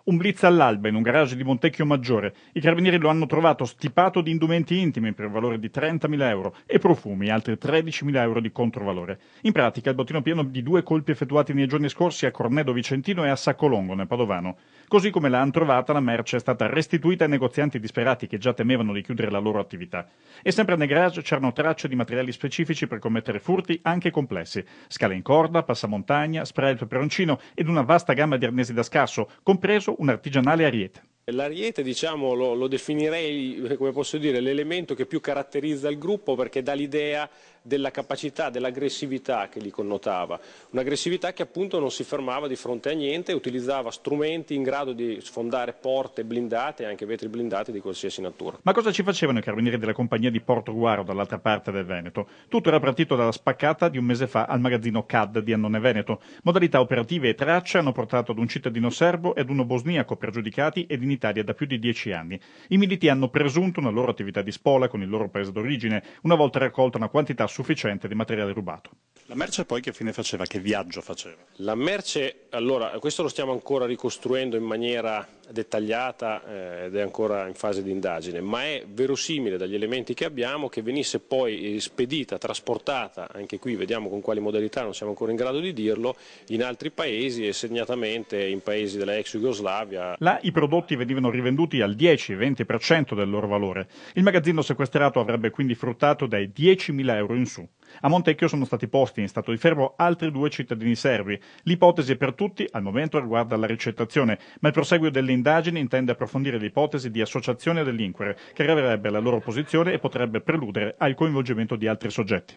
Un blitz all'alba in un garage di Montecchio Maggiore. I carabinieri lo hanno trovato stipato di indumenti intimi per un valore di 30.000 euro e profumi, altri 13.000 euro di controvalore. In pratica il bottino pieno di 2 colpi effettuati nei giorni scorsi a Cornedo Vicentino e a Saccolongo, nel Padovano. Così come l'hanno trovata, la merce è stata restituita ai negozianti disperati che già temevano di chiudere la loro attività. E sempre nel garage c'erano tracce di materiali specifici per commettere furti anche complessi. Scale in corda, passamontagna, spray al peperoncino ed una vasta gamma di arnesi da scasso, compreso un artigianale ariete. L'ariete, diciamo, lo definirei, come posso dire, l'elemento che più caratterizza il gruppo perché dà l'idea della capacità, dell'aggressività che li connotava. Un'aggressività che appunto non si fermava di fronte a niente e utilizzava strumenti in grado di sfondare porte blindate e anche vetri blindati di qualsiasi natura. Ma cosa ci facevano i carabinieri della compagnia di Portoguaro dall'altra parte del Veneto? Tutto era partito dalla spaccata di un mese fa al magazzino CAD di Annone Veneto. Modalità operative e tracce hanno portato ad un cittadino serbo e ad uno bosniaco pregiudicati ed in Italia da più di 10 anni. I militi hanno presunto una loro attività di spola con il loro paese d'origine, una volta raccolta una quantità sufficiente di materiale rubato. La merce poi che fine faceva? Che viaggio faceva? La merce, allora, questo lo stiamo ancora ricostruendo in maniera dettagliata ed è ancora in fase di indagine, ma è verosimile dagli elementi che abbiamo che venisse poi spedita, trasportata, anche qui vediamo con quali modalità, non siamo ancora in grado di dirlo, in altri paesi e segnatamente in paesi della ex Jugoslavia. Là i prodotti venivano rivenduti al 10-20% del loro valore. Il magazzino sequestrato avrebbe quindi fruttato dai 10.000 euro in su. A Montecchio sono stati posti in stato di fermo altri 2 cittadini serbi. L'ipotesi per tutti al momento riguarda la ricettazione, ma il proseguio delle indagini intende approfondire l'ipotesi di associazione a delinquere, che aggraverebbe la loro posizione e potrebbe preludere al coinvolgimento di altri soggetti.